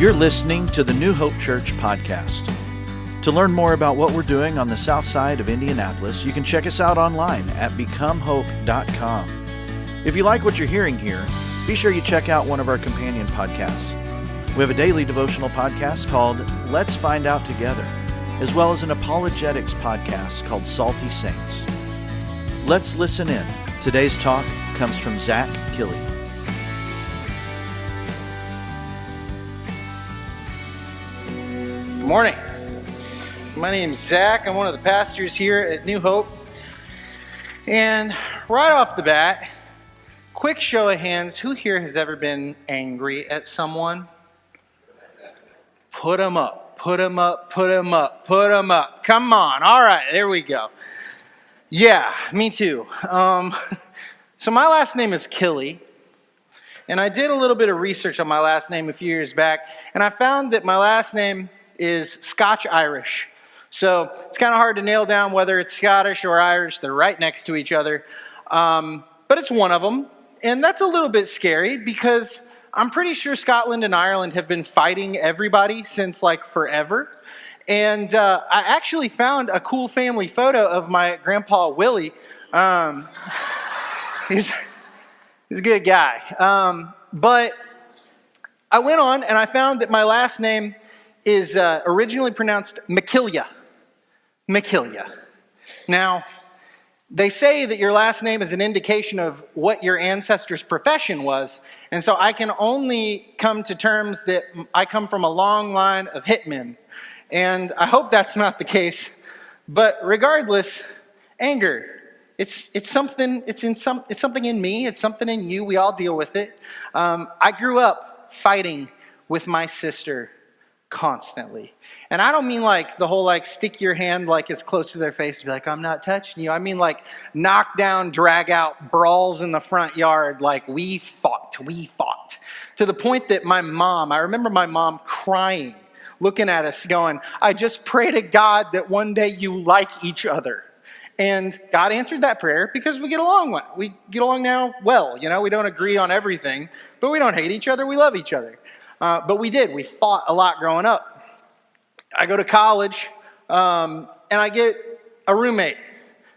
You're listening to the New Hope Church podcast. To learn more about what we're doing on the south side of Indianapolis, you can check us out online at becomehope.com. If you like what you're hearing here, be sure you check out one of our companion podcasts. We have a daily devotional podcast called Let's Find Out Together, as well as an apologetics podcast called Salty Saints. Let's listen in. Today's talk comes from Zach Killey. Good morning. My name's Zach. I'm one of the pastors here at New Hope. And right off the bat, quick show of hands, who here has ever been angry at someone? Put them up, put them up, put them up, put them up. Come on. All right, there we go. Yeah, me too. So my last name is Killey. And I did a little bit of research on my last name a few years back. And I found that my last name is Scotch-Irish. So it's kind of hard to nail down whether it's Scottish or Irish. They're right next to each other. But it's one of them. And that's a little bit scary because I'm pretty sure Scotland and Ireland have been fighting everybody since like forever. And I actually found a cool family photo of my grandpa Willie. He's a good guy. But I went on and I found that my last name is originally pronounced McKillia. McKillia. Now, they say that your last name is an indication of what your ancestors' profession was, and so I can only come to terms that I come from a long line of hitmen, and I hope that's not the case. But regardless, anger. It's something in me. It's something in you. We all deal with it. I grew up fighting with my sister constantly. And I don't mean like the whole like stick your hand like as close to their face and be like, I'm not touching you. I mean like knock down, drag out, brawls in the front yard. Like we fought. To the point that I remember my mom crying, looking at us going, I just pray to God that one day you like each other. And God answered that prayer because we get along well. We get along now well. You know, we don't agree on everything, but we don't hate each other. We love each other. But we did. We fought a lot growing up. I go to college, and I get a roommate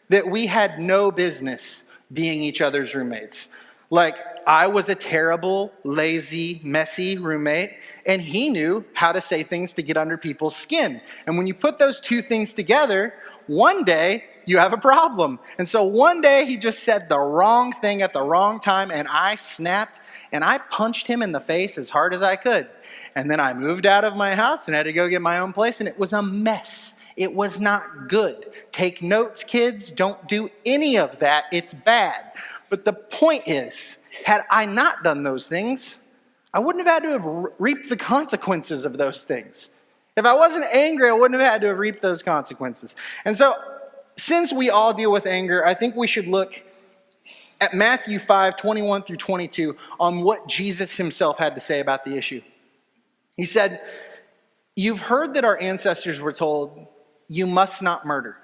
that we had no business being each other's roommates. Like, I was a terrible, lazy, messy roommate, and he knew how to say things to get under people's skin. And when you put those two things together, one day, you have a problem. And so one day, he just said the wrong thing at the wrong time, and I snapped, and I punched him in the face as hard as I could. And then I moved out of my house and had to go get my own place, and it was a mess. It was not good. Take notes, kids. Don't do any of that. It's bad. But the point is, had I not done those things, I wouldn't have had to have reaped the consequences of those things. If I wasn't angry, I wouldn't have had to have reaped those consequences. And so, since we all deal with anger, I think we should look at Matthew 5, 21 through 22 on what Jesus himself had to say about the issue. He said, you've heard that our ancestors were told, you must not murder.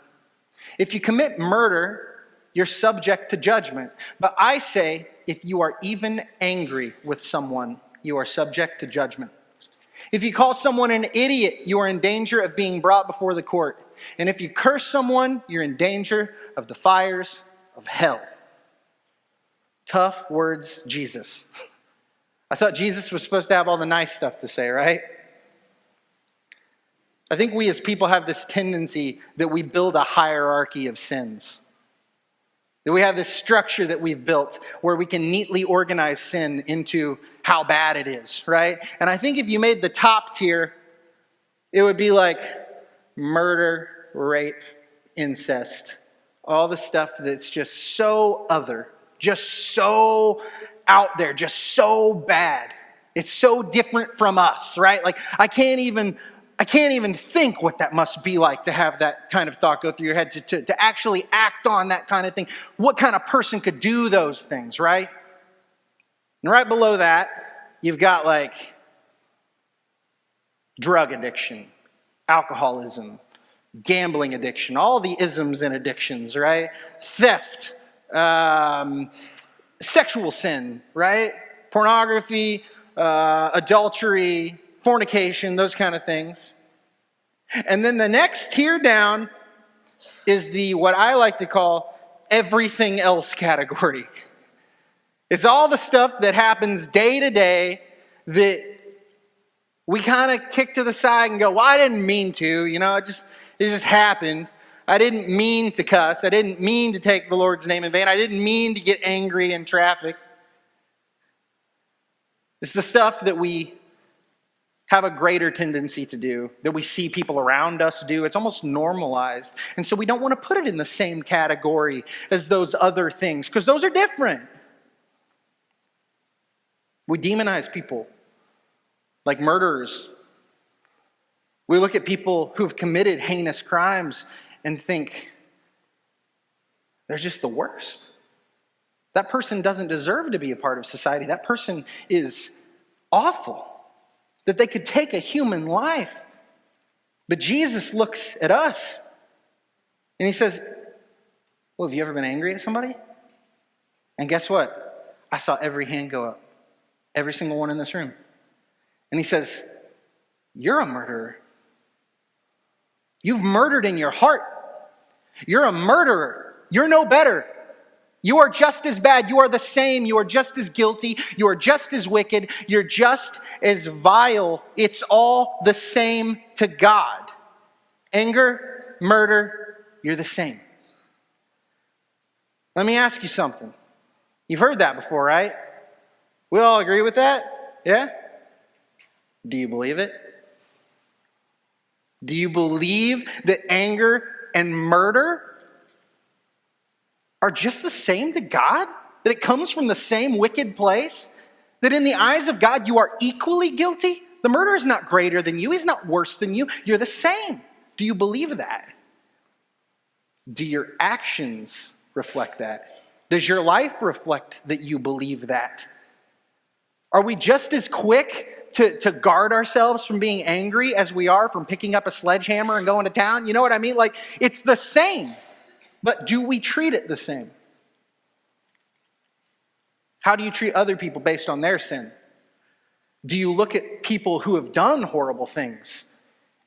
If you commit murder, you're subject to judgment. But I say, if you are even angry with someone, you are subject to judgment. If you call someone an idiot, you are in danger of being brought before the court. And if you curse someone, you're in danger of the fires of hell. Tough words, Jesus. I thought Jesus was supposed to have all the nice stuff to say, right? I think we as people have this tendency that we build a hierarchy of sins. That we have this structure that we've built where we can neatly organize sin into how bad it is, right? And I think if you made the top tier, it would be like murder, rape, incest, all the stuff that's just so other, just so out there, just so bad. It's so different from us, right? Like I can't even think what that must be like to have that kind of thought go through your head, to actually act on that kind of thing. What kind of person could do those things, right? And right below that, you've got like drug addiction, alcoholism, gambling addiction, all the isms and addictions, right? Theft, sexual sin, right? Pornography, adultery, fornication, those kind of things. And then the next tier down is the, what I like to call, everything else category. It's all the stuff that happens day to day that we kind of kick to the side and go, well, I didn't mean to, it just happened. I didn't mean to cuss. I didn't mean to take the Lord's name in vain. I didn't mean to get angry in traffic. It's the stuff that we have a greater tendency to do, that we see people around us do. It's almost normalized. And so we don't want to put it in the same category as those other things, because those are different. We demonize people like murderers. We look at people who've committed heinous crimes and think they're just the worst. That person doesn't deserve to be a part of society. That person is awful, that they could take a human life. But Jesus looks at us and he says, well, have you ever been angry at somebody? And guess what? I saw every hand go up. Every single one in this room. And he says, you're a murderer. You've murdered in your heart. You're a murderer. You're no better. You are just as bad. You are the same. You are just as guilty. You are just as wicked. You're just as vile. It's all the same to God. Anger, murder, you're the same. Let me ask you something. You've heard that before, right? We all agree with that? Yeah? Do you believe it? Do you believe that anger and murder are just the same to God? That it comes from the same wicked place? That in the eyes of God you are equally guilty? The murderer is not greater than you. He's not worse than you. You're the same. Do you believe that? Do your actions reflect that? Does your life reflect that you believe that? Are we just as quick to guard ourselves from being angry as we are from picking up a sledgehammer and going to town? You know what I mean? Like, it's the same. But do we treat it the same? How do you treat other people based on their sin? Do you look at people who have done horrible things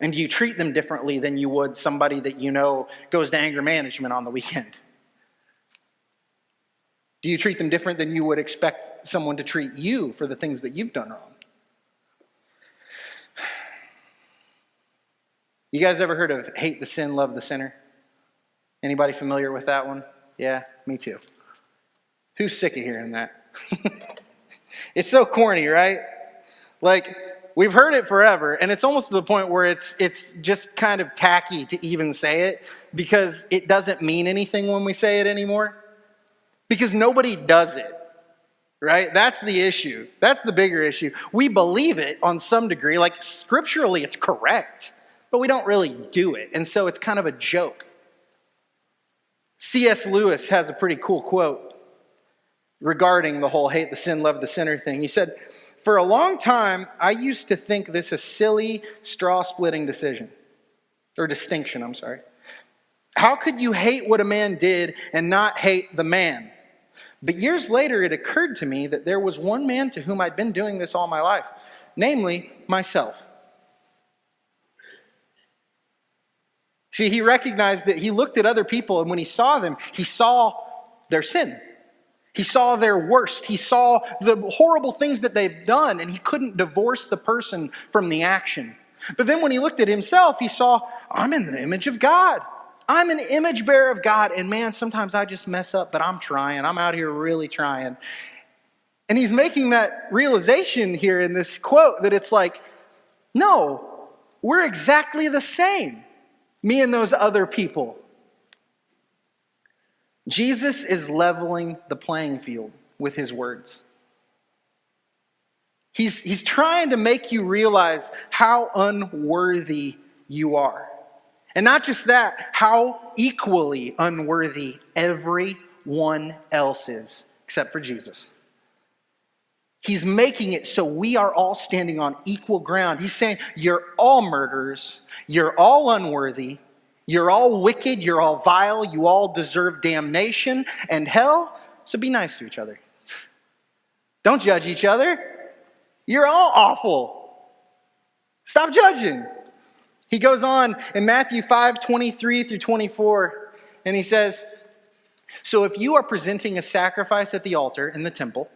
and do you treat them differently than you would somebody that you know goes to anger management on the weekend? Do you treat them different than you would expect someone to treat you for the things that you've done wrong? You guys ever heard of hate the sin, love the sinner? Anybody familiar with that one? Yeah, me too. Who's sick of hearing that? It's so corny, right? Like, we've heard it forever, and it's almost to the point where it's just kind of tacky to even say it because it doesn't mean anything when we say it anymore. Because nobody does it, right? That's the issue. That's the bigger issue. We believe it on some degree, like scripturally it's correct, but we don't really do it. And so it's kind of a joke. C.S. Lewis has a pretty cool quote regarding the whole hate the sin, love the sinner thing. He said, "For a long time, I used to think this a silly, straw-splitting distinction. How could you hate what a man did and not hate the man? But years later, it occurred to me that there was one man to whom I'd been doing this all my life, namely myself." See, he recognized that he looked at other people, and when he saw them, he saw their sin. He saw their worst. He saw the horrible things that they've done, and he couldn't divorce the person from the action. But then when he looked at himself, he saw, I'm in the image of God. I'm an image bearer of God, and man, sometimes I just mess up, but I'm trying. I'm out here really trying. And he's making that realization here in this quote that it's like, no, we're exactly the same, me and those other people. Jesus is leveling the playing field with his words. He's trying to make you realize how unworthy you are. And not just that, how equally unworthy everyone else is, except for Jesus. He's making it so we are all standing on equal ground. He's saying, you're all murderers, you're all unworthy, you're all wicked, you're all vile, you all deserve damnation and hell, so be nice to each other. Don't judge each other. You're all awful. Stop judging. He goes on in Matthew 5:23 through 24, and he says, so if you are presenting a sacrifice at the altar in the temple,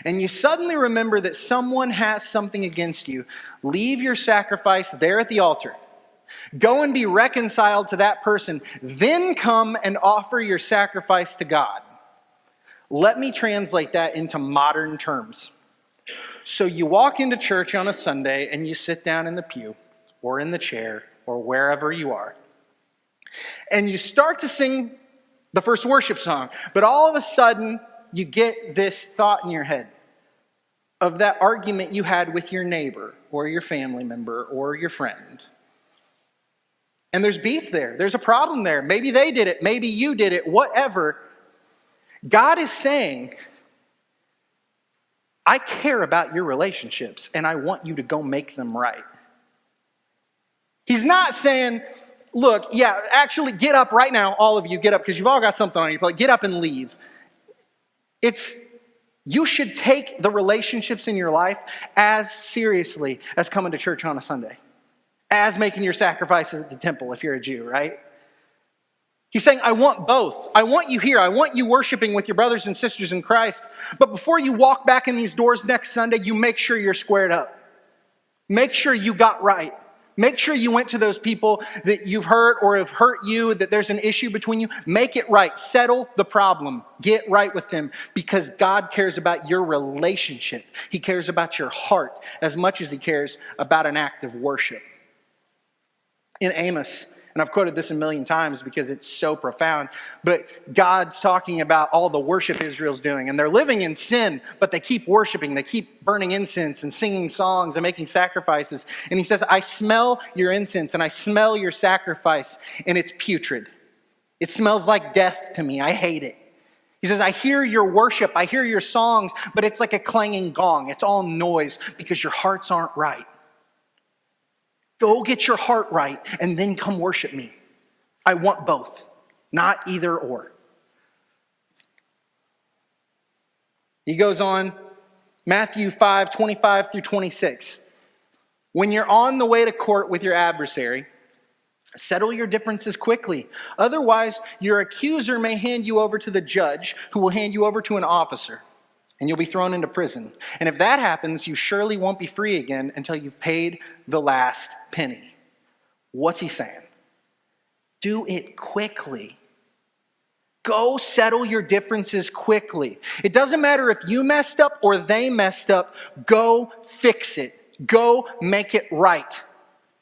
and you suddenly remember that someone has something against you, leave your sacrifice there at the altar. Go and be reconciled to that person. Then come and offer your sacrifice to God. Let me translate that into modern terms. So you walk into church on a Sunday and you sit down in the pew or in the chair or wherever you are. And you start to sing the first worship song. But all of a sudden, you get this thought in your head of that argument you had with your neighbor or your family member or your friend. And there's beef there. There's a problem there. Maybe they did it. Maybe you did it. Whatever. God is saying, I care about your relationships and I want you to go make them right. He's not saying, look, yeah, actually get up right now. All of you get up because you've all got something on your plate. Get up and leave. It's, you should take the relationships in your life as seriously as coming to church on a Sunday. As making your sacrifices at the temple if you're a Jew, right? He's saying, I want both. I want you here. I want you worshiping with your brothers and sisters in Christ. But before you walk back in these doors next Sunday, you make sure you're squared up. Make sure you got right. Make sure you went to those people that you've hurt or have hurt you, that there's an issue between you. Make it right. Settle the problem. Get right with them because God cares about your relationship. He cares about your heart as much as he cares about an act of worship. In Amos, and I've quoted this a million times because it's so profound, but God's talking about all the worship Israel's doing, and they're living in sin, but they keep worshiping, they keep burning incense and singing songs and making sacrifices. And he says, I smell your incense and I smell your sacrifice, and it's putrid. It smells like death to me. I hate it. He says, I hear your worship, I hear your songs, but it's like a clanging gong. It's all noise because your hearts aren't right. Go get your heart right and then come worship me. I want both, not either or. He goes on, Matthew 5:25 through 26. When you're on the way to court with your adversary, settle your differences quickly. Otherwise, your accuser may hand you over to the judge, who will hand you over to an officer, and you'll be thrown into prison. And if that happens, you surely won't be free again until you've paid the last penny. What's he saying? Do it quickly. Go settle your differences quickly. It doesn't matter if you messed up or they messed up. Go fix it. Go make it right.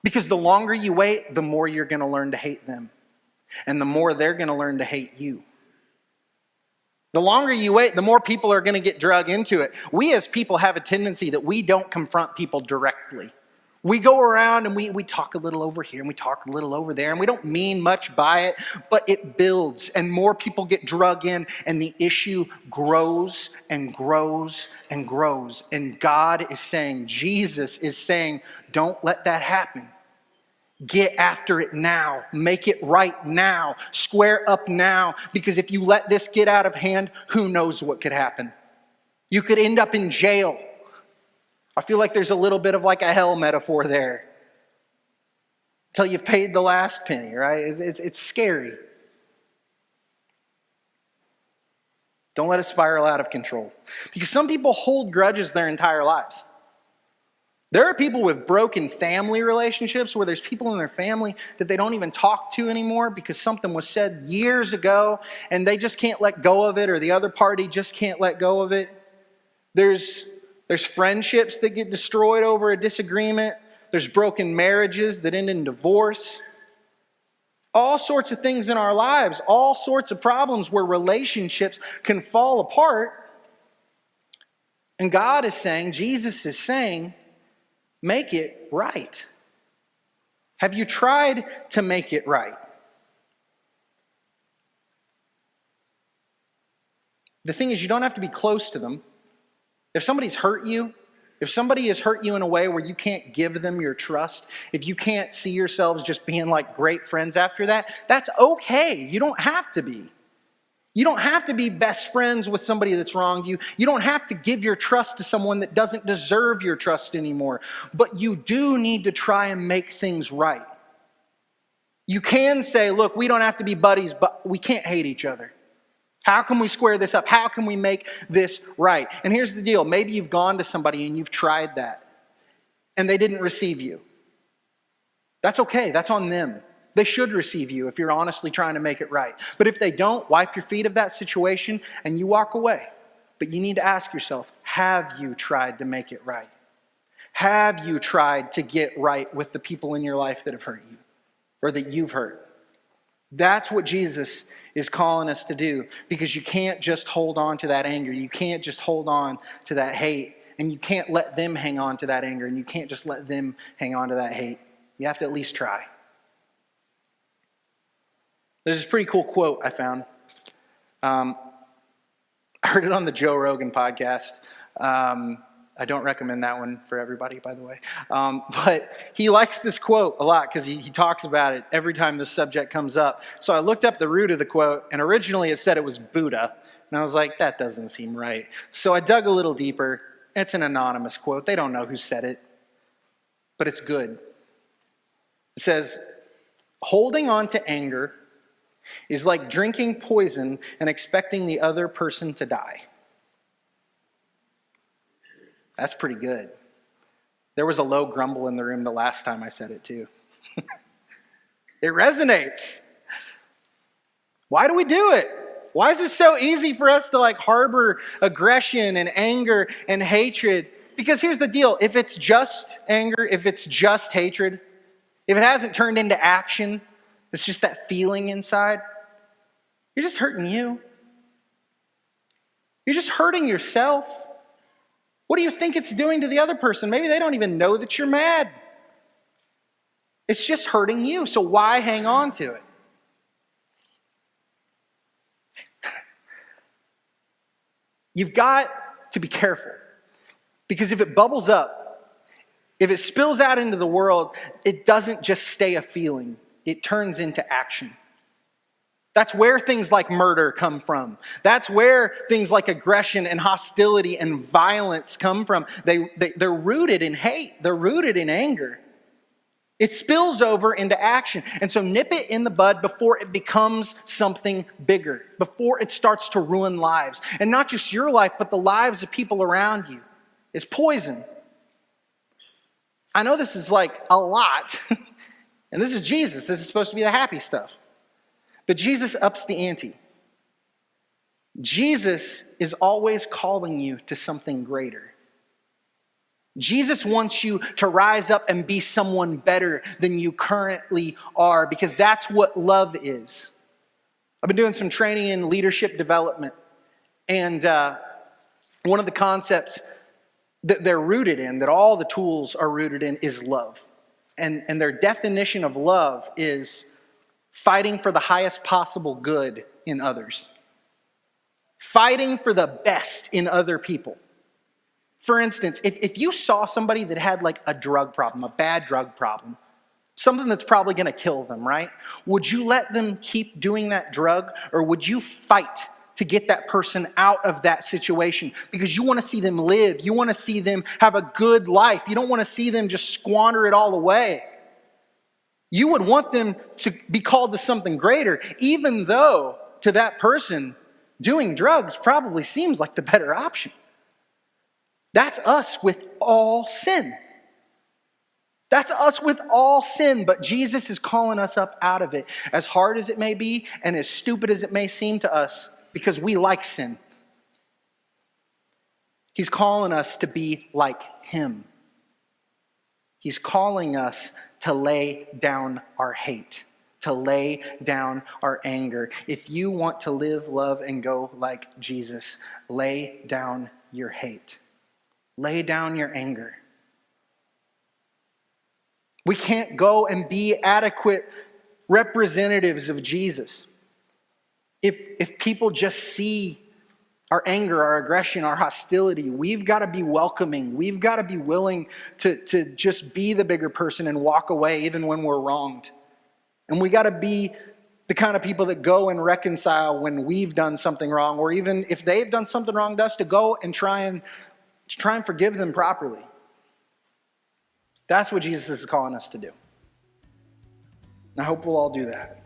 Because the longer you wait, the more you're going to learn to hate them. And the more they're going to learn to hate you. The longer you wait, the more people are going to get dragged into it. We as people have a tendency that we don't confront people directly. We go around and we talk a little over here and we talk a little over there and we don't mean much by it, but it builds and more people get dragged in and the issue grows and grows and grows. And God is saying, Jesus is saying, don't let that happen. Get after it now. Make it right now. Square up now. Because if you let this get out of hand, who knows what could happen? You could end up in jail. I feel like there's a little bit of like a hell metaphor there. Until you've paid the last penny, right? It's scary. Don't let it spiral out of control. Because some people hold grudges their entire lives. There are people with broken family relationships where there's people in their family that they don't even talk to anymore because something was said years ago and they just can't let go of it, or the other party just can't let go of it. There's friendships that get destroyed over a disagreement. There's broken marriages that end in divorce. All sorts of things in our lives, all sorts of problems where relationships can fall apart. And God is saying, Jesus is saying, make it right. Have you tried to make it right? The thing is, you don't have to be close to them. If somebody's hurt you, if somebody has hurt you in a way where you can't give them your trust, if you can't see yourselves just being like great friends after that, that's okay. You don't have to be. You don't have to be best friends with somebody that's wronged you. You don't have to give your trust to someone that doesn't deserve your trust anymore. But you do need to try and make things right. You can say, look, we don't have to be buddies, but we can't hate each other. How can we square this up? How can we make this right? And here's the deal. Maybe you've gone to somebody and you've tried that, and they didn't receive you. That's okay. That's on them. They should receive you if you're honestly trying to make it right. But if they don't, wipe your feet of that situation and you walk away. But you need to ask yourself, have you tried to make it right? Have you tried to get right with the people in your life that have hurt you or that you've hurt? That's what Jesus is calling us to do, because you can't just hold on to that anger. You can't just hold on to that hate, and you can't let them hang on to that anger, and you can't just let them hang on to that hate. You have to at least try. There's this pretty cool quote I found. I heard it on the Joe Rogan podcast. I don't recommend that one for everybody, by the way. But he likes this quote a lot because he talks about it every time this subject comes up. So I looked up the root of the quote, and originally it said it was Buddha. And I was like, that doesn't seem right. So I dug a little deeper. It's an anonymous quote. They don't know who said it, but it's good. It says, holding on to anger is like drinking poison and expecting the other person to die. That's pretty good. There was a low grumble in the room the last time I said it too. It resonates. Why do we do it? Why is it so easy for us to harbor aggression and anger and hatred? Because here's the deal. If it's just anger, if it's just hatred, if it hasn't turned into action, it's just that feeling inside, you're just hurting you. You're just hurting yourself. What do you think it's doing to the other person? Maybe they don't even know that you're mad. It's just hurting you. So why hang on to it? You've got to be careful. Because if it bubbles up, if it spills out into the world, it doesn't just stay a feeling. It turns into action. That's where things like murder come from. That's where things like aggression and hostility and violence come from. They're rooted in hate. They're rooted in anger. It spills over into action. And so nip it in the bud before it becomes something bigger, before it starts to ruin lives. And not just your life, but the lives of people around you. It's poison. I know this is a lot. And this is Jesus. This is supposed to be the happy stuff. But Jesus ups the ante. Jesus is always calling you to something greater. Jesus wants you to rise up and be someone better than you currently are, because that's what love is. I've been doing some training in leadership development, and one of the concepts that they're rooted in, that all the tools are rooted in, is love. And their definition of love is fighting for the highest possible good in others. Fighting for the best in other people. For instance, if you saw somebody that had a drug problem, a bad drug problem, something that's probably going to kill them, right? Would you let them keep doing that drug, or would you fight to get that person out of that situation? Because you want to see them live. You want to see them have a good life. You don't want to see them just squander it all away. You would want them to be called to something greater, even though to that person, doing drugs probably seems like the better option. That's us with all sin. That's us with all sin, but Jesus is calling us up out of it, as hard as it may be and as stupid as it may seem to us, because we like sin. He's calling us to be like him. He's calling us to lay down our hate, to lay down our anger. If you want to live, love, and go like Jesus, lay down your hate. Lay down your anger. We can't go and be adequate representatives of Jesus if people just see our anger, our aggression, our hostility. We've got to be welcoming. We've got to be willing to just be the bigger person and walk away even when we're wronged. And we got to be the kind of people that go and reconcile when we've done something wrong, or even if they've done something wrong to us, to go and try and forgive them properly. That's what Jesus is calling us to do. I hope we'll all do that.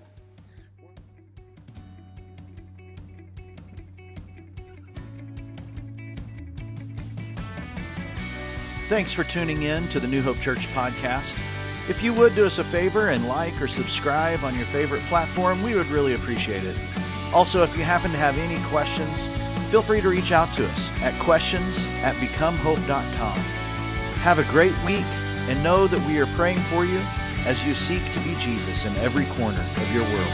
Thanks for tuning in to the New Hope Church podcast. If you would do us a favor and like or subscribe on your favorite platform, we would really appreciate it. Also, if you happen to have any questions, feel free to reach out to us at questions@becomehope.com. Have a great week, and know that we are praying for you as you seek to be Jesus in every corner of your world.